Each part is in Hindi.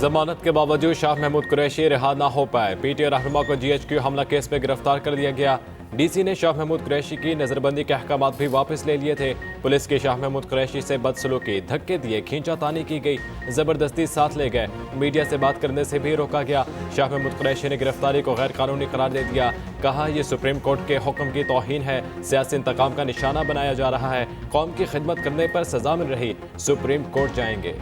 जमानत के बावजूद शाह महमूद कुरैशी रिहा ना हो पाए। पीटीआई रहनुमा को GHQ हमला केस में गिरफ्तार कर लिया गया। डीसी ने शाह महमूद कुरैशी की नजरबंदी के अहकामात भी वापस ले लिए थे। पुलिस के शाह महमूद कुरैशी से बदसलूकी, धक्के दिए, खींचातानी की गई, जबरदस्ती साथ ले गए, मीडिया से बात करने से भी रोका गया। शाह महमूद कुरैशी ने गिरफ्तारी को गैर कानूनी करार दे दिया। कहा यह सुप्रीम कोर्ट के हुक्म की तौहीन है, सियासी इंतकाम का निशाना बनाया जा रहा है। कौम की खिदमत करने पर सजा मिल रही, सुप्रीम कोर्ट जाएंगे।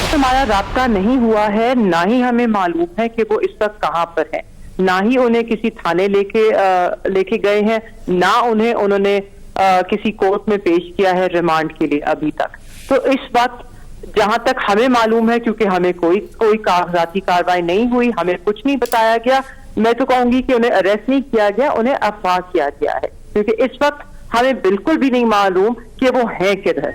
हमारा राब्ता नहीं हुआ है, ना ही हमें मालूम है कि वो इस वक्त कहाँ पर है, ना ही उन्हें किसी थाने लेके गए हैं, ना उन्होंने किसी कोर्ट में पेश किया है रिमांड के लिए अभी तक। तो इस वक्त जहां तक हमें मालूम है, क्योंकि हमें कोई कागजाती कार्रवाई नहीं हुई, हमें कुछ नहीं बताया गया। मैं तो कहूंगी कि उन्हें अरेस्ट नहीं किया गया, उन्हें अगवा किया गया है, क्योंकि इस वक्त हमें बिल्कुल भी नहीं मालूम कि वो है किधर।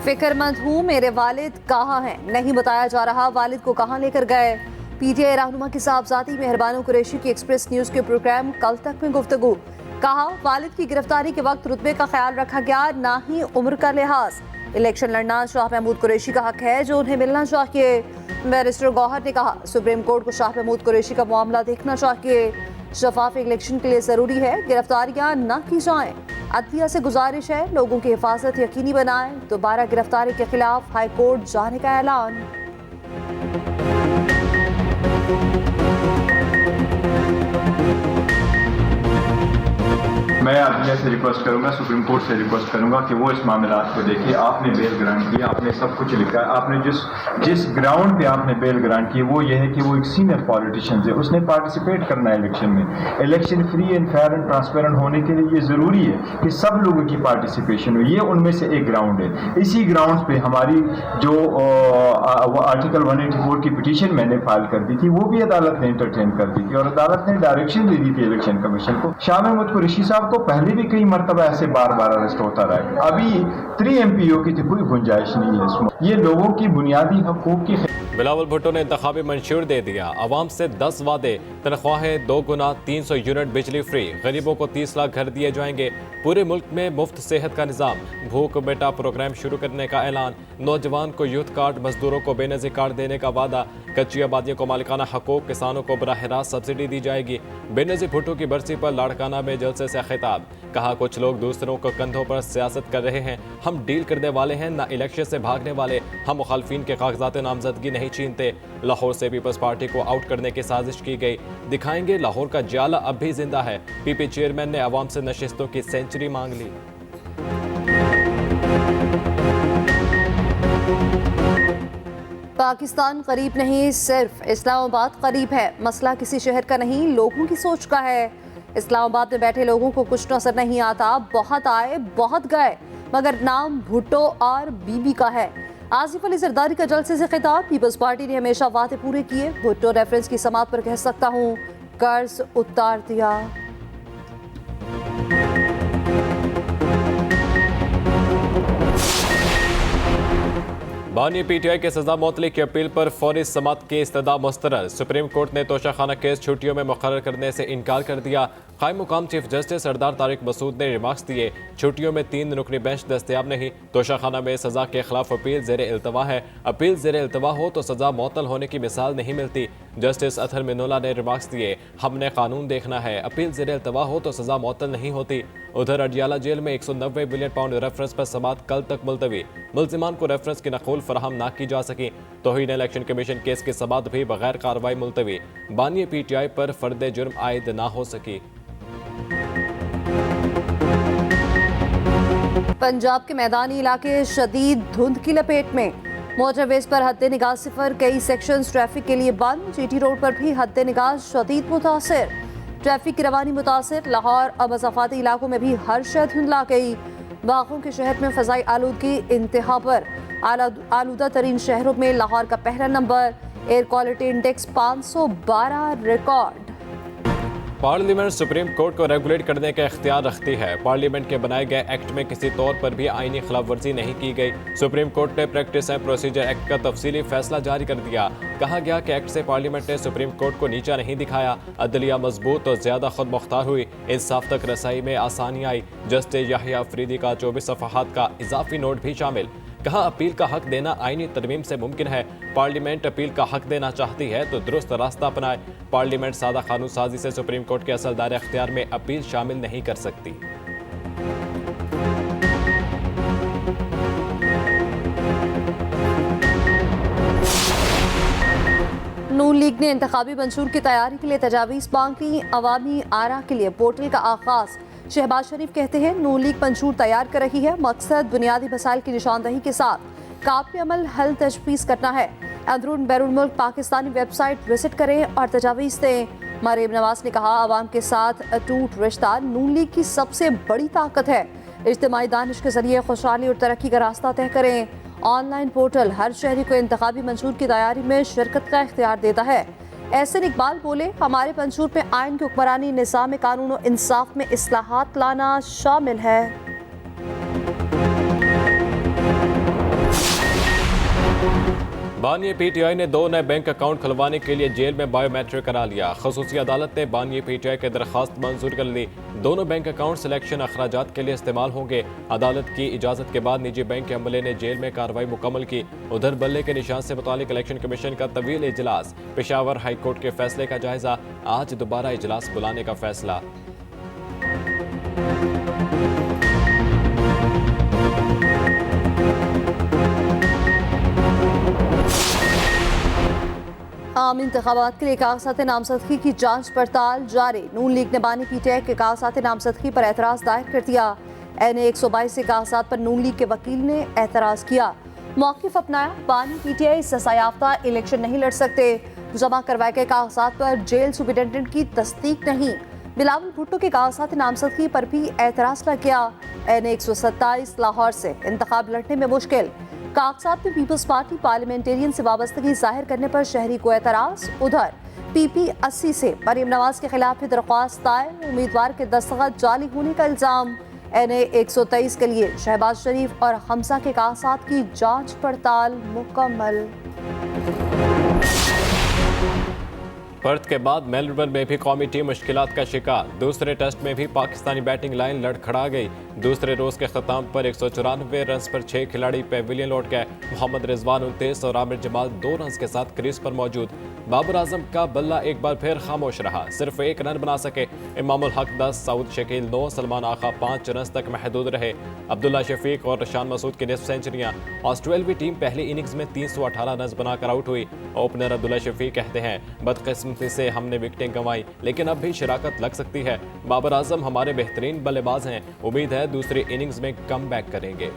फिक्रमंद हूँ, मेरे वालिद कहाँ हैं, नहीं बताया जा रहा वालिद को कहाँ लेकर गए। पीटीआई रहनुमा की साहबजादी मेहरबानो कुरैशी की एक्सप्रेस न्यूज के प्रोग्राम कल तक में गुफ्तगू। कहा वालिद की गिरफ्तारी के वक्त रुतबे का ख्याल रखा गया, ना ही उम्र का लिहाज। इलेक्शन लड़ना शाह महमूद कुरैशी का हक है जो उन्हें मिलना चाहिए। बैरिस्टर गौहर ने कहा सुप्रीम कोर्ट को शाह महमूद कुरैशी का मामला देखना चाहिए। शफाफ इलेक्शन के लिए जरूरी है गिरफ्तारियां न की जाएं। अदलिया से गुजारिश है लोगों की हिफाजत यकीनी बनाएं। दोबारा गिरफ्तारी के खिलाफ हाई कोर्ट जाने का ऐलान। मैं अदलिया से रिक्वेस्ट करूंगा, सुप्रीम कोर्ट से रिक्वेस्ट करूंगा कि वो इस मामला को देखे। आपने बेल ग्रांट की, आपने सब कुछ लिखा है, आपने जिस ग्राउंड पे आपने बेल ग्रांट की वो ये है कि वो एक सीनियर पॉलिटिशियन है, उसने पार्टिसिपेट करना है इलेक्शन में। Election free and fair and transparent होने के लिए ये जरूरी है कि सब लोगों की पार्टिसिपेशन हो। ये उनमें से एक ग्राउंड है। इसी ग्राउंड पे हमारी जो आर्टिकल 184 की पिटीशन मैंने फाइल कर दी थी, वो भी अदालत ने इंटरटेन कर दी थी और अदालत ने डायरेक्शन दे दी थी इलेक्शन कमीशन को। शाह महमूद कुरैशी साहब को पहले भी कई मरतबा ऐसे बार बार अरेस्ट होता रहा है। अभी 3 MPO की तो कोई गुंजाइश नहीं है इसमें। ये लोगों की बुनियादी हकूक की। बिलावल भुट्टो ने इंतखाबी मंशूर दे दिया। अवाम से 10 वादे, तनख्वाहें 2 गुना, 300 यूनिट बिजली फ्री, गरीबों को 30 लाख घर दिए जाएंगे। पूरे मुल्क में मुफ्त सेहत का निज़ाम, भूख बेटा प्रोग्राम शुरू करने का ऐलान। नौजवान को यूथ कार्ड, मजदूरों को बेनज़ीर कार्ड देने का वादा। कच्ची आबादियों को मालिकाना हकूक, किसानों को बराह रास्त सब्सिडी दी जाएगी। बेनज़ीर भुट्टो की बरसी पर लाड़काना में जलसे से खिताब। कहा कुछ लोग दूसरों को कंधों पर सियासत कर रहे हैं, हम डील करने वाले हैं, ना इलेक्शन से भागने वाले। हम मुखालफिन के कागजात नामजदगी नहीं छीनते। लाहौर से पीपल्स पार्टी को आउट करने की साजिश की गई। दिखाएंगे लाहौर का जाला अब भी जिंदा है। पीपी चेयरमैन ने अवाम से नशिस्तों की सेंचुरी मांग ली। पाकिस्तान करीब नहीं, सिर्फ इस्लामाबाद करीब है। मसला किसी शहर का नहीं, लोगों की सोच का है। इस्लामाबाद में बैठे लोगों को कुछ नजर नहीं आता। बहुत आए बहुत गए, मगर नाम भुट्टो और बीबी का है। आसिफ अली जरदारी का जलसे से खिताब। पीपल्स पार्टी ने हमेशा वादे पूरे किए। भुट्टो रेफरेंस की समात पर कह सकता हूँ कर्ज उतार दिया। बानी पीटीआई के सजा मौतली की अपील पर फौरी समात की इस्तदा मुस्तरद। सुप्रीम कोर्ट ने तोशाखाना केस छुट्टियों में मुकर्रर करने से इनकार कर दिया। कायम मुकाम चीफ जस्टिस सरदार तारिक मसूद ने रिमार्क्स दिए, छुट्टियों में 3 रुकनी बेंच दस्तयाब नहीं। तोशाखाना में सजा के खिलाफ अपील ज़ेर इल्तवा है। अपील ज़ेर इल्तवा हो तो सजा मुअत्तल होने की मिसाल नहीं मिलती। जस्टिस अतहर मिनुल्लाह ने रिमार्क्स दिए, हमने कानून देखना है, अपील ज़ेर इल्तवा हो तो सजा मुअत्तल नहीं होती। उधर अडियाला जेल में 190 बिलियन पाउंड रेफरेंस पर समात कल तक मुलतवी। मुल्जिमान को रेफरेंस की नकूल फराहम ना की जा सकी। तौहीन इलेक्शन कमीशन केस की समात भी बगैर कार्रवाई मुलतवी। बानी पीटीआई पर फर्द जुर्म आयद ना हो सकी। पंजाब के मैदानी इलाके शदीद धुंध की लपेट में। मोटरवेज पर हद्दे निगाह सिफर, कई सेक्शंस ट्रैफिक के लिए बंद। जीटी रोड पर भी हद्दे निगाह शदीद मुतासिर, ट्रैफिक की रवानी मुतासिर। लाहौर और मज़ाफ़ाती इलाकों में भी हर शय धुंधला गई। बागों के शहर में फ़ज़ाई आलूदगी इंतहा पर। आलूदा तरीन शहरों में लाहौर का पहला number. Air quality index 512 record. Parliament supreme court को रेगुलेट करने का इख्तियार रखती है। पार्लियामेंट के बनाए गए एक्ट में किसी तौर पर भी आईनी खिलाफ वर्जी नहीं की गई। सुप्रीम कोर्ट ने प्रैक्टिस एंड प्रोसीजर एक्ट का तफसीली फैसला जारी कर दिया। कहा गया कि एक्ट से पार्लियामेंट ने सुप्रीम कोर्ट को नीचा नहीं दिखाया। अदलिया मजबूत और ज्यादा खुद मुख्तार हुई। इंसाफ तक रसाई में आसानी आई। जस्टिस याहिया अफरीदी का 24 सफ़हात का इजाफी नोट भी शामिल। कहा अपील का हक देना आईनी तरमीम से मुमकिन है। पार्लियामेंट अपील का हक देना चाहती है तो दुरुस्त रास्ता अपनाए। पार्लियामेंट सादा कानून साजी से सुप्रीम कोर्ट के असल दायरे अख्तियार में अपील शामिल नहीं कर सकती। नून लीग ने इंतखाबी मंशूर की तैयारी के लिए तजावीज़ मांगी। अवामी आरा के लिए पोर्टल का आगाज। शहबाज शरीफ कहते हैं नून लीग मंशूर तैयार कर रही है। मकसद बुनियादी मसाइल की निशानदही के साथ काबिल अमल हल तजवीज़ करना है। अंदरून बैरून मुल्क पाकिस्तानी वेबसाइट विजिट करें और तजावीज़ दें। मरीम नवाज ने कहा अवाम के साथ अटूट रिश्ता नून लीग की सबसे बड़ी ताकत है। इज्तिमाई दानिश के जरिए खुशहाली और तरक्की का रास्ता तय करें। ऑनलाइन पोर्टल हर शहरी को इंतखाबी मंशूर की तैयारी में शिरकत का इख्तियार देता है। एहसन इकबाल बोले हमारे मंशूर में आइन की हुक्मरानी, निज़ाम कानून और इंसाफ में इस्लाहात लाना शामिल है। बानी पीटीआई ने 2 नए बैंक अकाउंट खुलवाने के लिए जेल में बायोमेट्रिक करा लिया। खसूसी अदालत ने बानी पीटीआई की दरख्वास्त मंजूर कर ली। दोनों बैंक अकाउंट सिलेक्शन अखराजात के लिए इस्तेमाल होंगे। अदालत की इजाजत के बाद निजी बैंक के अमले ने जेल में कार्रवाई मुकम्मल की। उधर बल्ले के निशान से मुतालिक इलेक्शन कमीशन का तवील इजलास। पेशावर हाई कोर्ट के फैसले का जायजा। आज दोबारा इजलास बुलाने का फैसला। आम इंतखाबात के लिए कागजात नामजदगी की जांच पड़ताल जारी। नून लीग ने बानी पीटीआई के कागजात नामजदगी पर एतराज़ दायर कर दिया। NA 122 के कागजात पर नून लीग के वकील ने एतराज़ किया। मौक़िफ़ अपनाया बानी पीटीआई सजायाफ्ता इलेक्शन नहीं लड़ सकते। जमा करवाए गए कागजात पर जेल सुपरिटेंडेंट की तस्दीक नहीं। बिलावल भुट्टो के कागजात नामजदगी पर भी एतराज़ लग गया। NA 127 लाहौर से इंतखाब लड़ने में मुश्किल। कागजात में पीपल्स पार्टी पार्लियामेंटेरियन से वाबस्तगी जाहिर करने पर शहरी को एतराज़। उधर PP 80 से मरीम नवाज के खिलाफ भी दरख्वास्त दायर। उम्मीदवार के दस्तखत जाली होने का इल्ज़ाम। NA 123 के लिए शहबाज शरीफ और हमजा के कागजात की जांच पड़ताल मुकम्मल। पर्थ के बाद मेलबर्न में भी कौमी टीम मुश्किलात का शिकार। दूसरे टेस्ट में भी पाकिस्तानी बैटिंग लाइन लड़खड़ा गई। दूसरे रोज के खत्म पर 194 रन पर 6 खिलाड़ी पेविलियन लौट गए। मोहम्मद रिजवान 29 और आमिर जमाल 2 रन के साथ क्रीज पर मौजूद। बाबर आजम का बल्ला एक बार फिर खामोश रहा, सिर्फ 1 रन बना सके। इमामुल हक 10, सऊद शकील 9, सलमान आखा 5 रन तक महदूद रहे। अब्दुल्ला शफीक और रशान मसूद की निस्फ सेंचुरियां। ऑस्ट्रेलियावी टीम पहली इनिंग्स में 318 रन बनाकर आउट हुई। ओपनर अब्दुल्ला शफीक कहते हैं बदकिस्मती से हमने विकेटें गंवाई, लेकिन अब भी शराकत लग सकती है। बाबर आजम हमारे बेहतरीन बल्लेबाज हैं, उम्मीद है दूसरी इनिंग्स में कम बैक करेंगे।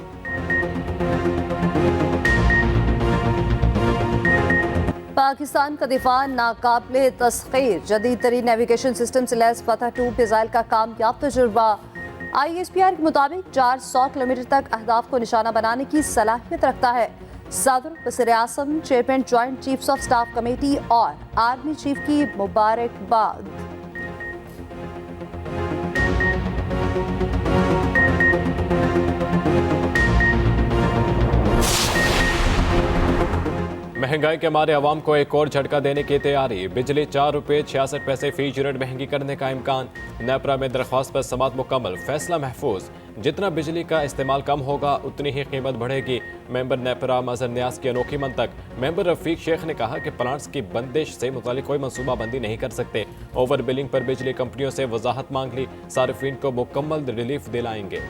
पाकिस्तान का दिफा नाकाबिले तस्खीर। जदीद तरीन नेविगेशन सिस्टम से लैस फतह 2 मिसाइल का कामयाब तजुर्बा। ISPR के मुताबिक 400 किलोमीटर तक अहदाफ को निशाना बनाने की सलाहियत रखता है। सदर वज़ीर आज़म, chairman joint chiefs of staff committee और आर्मी चीफ की मुबारकबाद। महंगाई के मारे आवाम को एक और झटका देने की तैयारी। बिजली 4 रुपये 66 पैसे फी यूनिट महंगी करने का इम्कान। नेपरा में दरख्वास्त पर समात मुकम्मल, फैसला महफूज। जितना बिजली का इस्तेमाल कम होगा उतनी ही कीमत बढ़ेगी। मेंबर नेपरा मजहर न्यास की अनोखी मंतक। मेंबर रफीक शेख ने कहा कि प्लांट्स की बंदिश से मुतालिक कोई मनसूबाबंदी नहीं कर सकते। ओवर बिलिंग पर बिजली कंपनियों से वजाहत मांग ली। सार्फिन को मुकम्मल रिलीफ दिलाएंगे।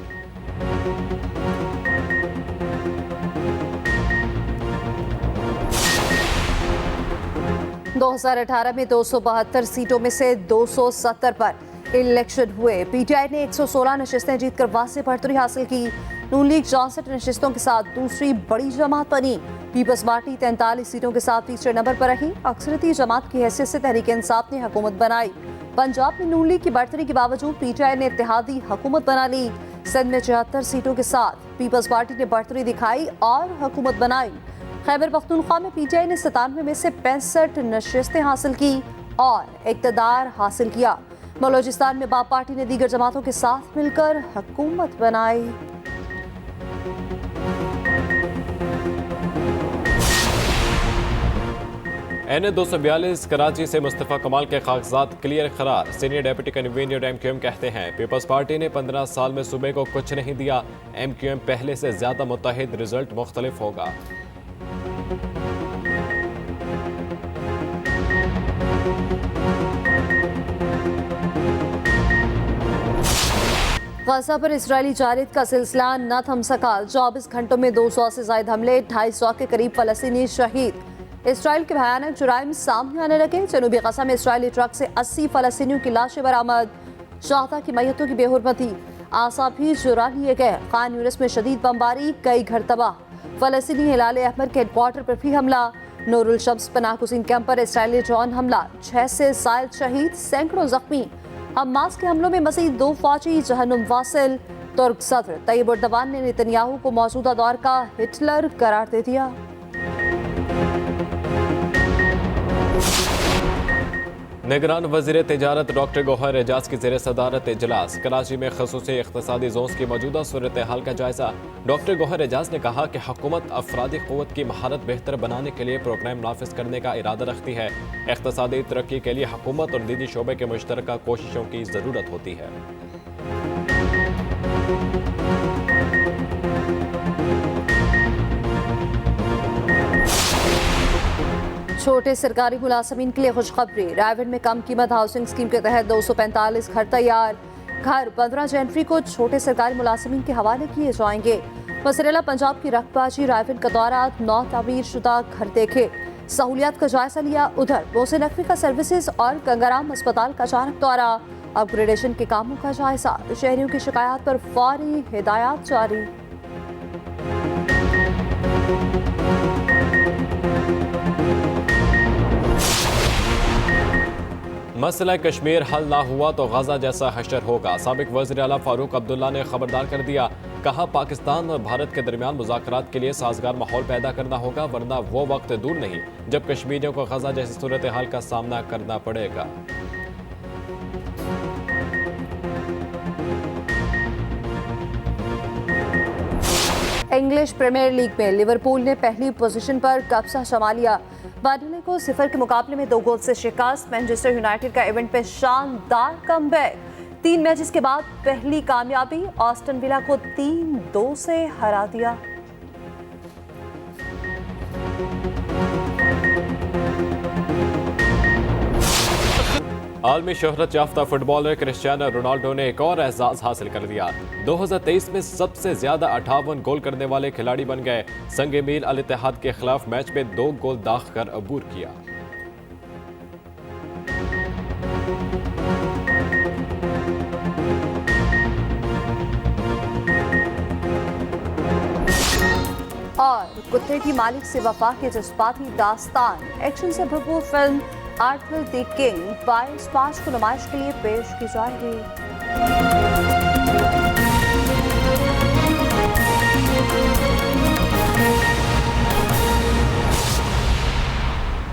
2018 में 272 सीटों में से 270 पर इलेक्शन हुए। पीटीआई ने 116 नशिस्तें जीतकर वाज़ेह बढ़तरी हासिल की। नून लीग 64 नशिस्तों के साथ दूसरी बड़ी जमात बनी। पीपल्स पार्टी 43 सीटों के साथ तीसरे नंबर पर रही। अक्सरती जमात की हैसियत से तहरीक इंसाफ ने हुकूमत बनाई। पंजाब में नून लीग की बढ़तरी के बावजूद पीटीआई ने इत्तेहादी हुकूमत बना ली। सिंध में 74 सीटों के साथ पीपल्स पार्टी ने बढ़तरी दिखाई और हुकूमत बनाई। खैबर पख्तूनख्वा में पीटीआई ने 97 में से 65 नशिस्तें हासिल की और इक़्तिदार हासिल किया। बलूचिस्तान में बाप पार्टी ने दीगर जमातों के साथ मिलकर हुकूमत बनाई। NA-242 कराची से मुस्तफ़ा कमाल के कागजात क्लियर करार। सीनियर डेप्यूटी कन्वीनर MQM कहते हैं पीपल्स पार्टी ने 15 साल में सूबे को कुछ नहीं दिया। MQM पहले से ज्यादा मुत्तहिद, रिजल्ट मुख्तलिफ होगा। गाजा पर इजरायली जारियत का सिलसिला न थम सका। 24 घंटों में 200 से ज्यादा हमले, 250 के करीब फलस्तीनी शहीद। इसराइल के भयानक जुराइम सामने आने लगे। जनूबी गजा में इसराइली ट्रक से 80 फलस्तीनियों की लाशें बरामद। शाहदा की मैयतों की बेहुरमती, आसाब भी चुरा लिए गए। खान यूनिस में शदीद बमबारी, कई घर तबाह। फलस्तीनी हिलाल अहमद के हेडक्वार्टर पर भी हमला। नूरुल शम्स पनाह गुज़ीन कैंप पर इसराइली ड्रोन हमला, 6 से ज़ायद शहीद, सैकड़ों जख्मी। हमास के हमलों में मज़ीद 2 फौजी जहन्नुम वासिल। तुर्क सदर तैयब एर्दोगान ने नेतन्याहू को मौजूदा दौर का हिटलर करार दे दिया। निगरान वज़ीर तिजारत डॉक्टर गौहर एजाज की ज़ेर सदारत इजलास। कराची में ख़ुसूसी इक़्तिसादी ज़ोन्स की मौजूदा सूरत हाल का जायज़ा। डॉक्टर गौहर एजाज ने कहा कि हुकूमत अफरादी क़ुव्वत की महारत बेहतर बनाने के लिए प्रोग्राम नाफिज करने का इरादा रखती है। इक़्तिसादी तरक्की के लिए हुकूमत और दीनी शोबे के मुश्तरका कोशिशों की ज़रूरत होती है। छोटे सरकारी मुलाजमीन के लिए खुशखबरी। रायगढ़ में कम कीमत हाउसिंग स्कीम के तहत 245 घर तैयार। घर 15 जनवरी को छोटे सरकारी मुलाजमीन के हवाले किए जाएंगे। वज़ीर पंजाब की रकबाजी रायगढ़ का दौरा, 9 तामीर शुदा घर देखे, सहूलियात का जायजा लिया। उधर मोहसिन नकवी का सर्विसेज और गंगाराम अस्पताल का अचानक दौरा, अपग्रेडेशन के कामों का जायजा। शहरियों की शिकायत पर फौरी हिदायत जारी। मसला कश्मीर हल ना हुआ तो गजा जैसा हशर होगा। साबिक वज़ीर आला फारूक अब्दुल्ला ने खबरदार कर दिया। कहा पाकिस्तान और भारत के दरमियान मुज़ाकरात के लिए साजगार माहौल पैदा करना होगा, वरना वो वक्त दूर नहीं जब कश्मीरियों को गजा जैसी सूरत हाल का सामना करना पड़ेगा। इंग्लिश प्रीमियर लीग में लिवरपूल ने पहली पोजीशन पर कब्जा जमा लिया। बर्नले को 0 के मुकाबले में 2 गोल से शिकस्त। मैनचेस्टर यूनाइटेड का इवेंट पे शानदार कमबैक। 3 मैचेस के बाद पहली कामयाबी, ऑस्टन विला को 3-2 से हरा दिया। आलमी शोहरत याफ्ता फुटबॉलर क्रिस्टियानो रोनाल्डो ने एक और एजाज हासिल कर लिया। 2023 में सबसे ज्यादा 58 गोल करने वाले खिलाड़ी बन गए। संग मील अल इत्तेहाद के खिलाफ मैच में 2 गोल दाग कर अबूर किया। और कुत्ते की मालिक से वफा के जज्बाती दास्तान, एक्शन से भरपूर फिल्म आर्थर द किंग 22 मार्च को नुमाइश के लिए पेश की जाएगी।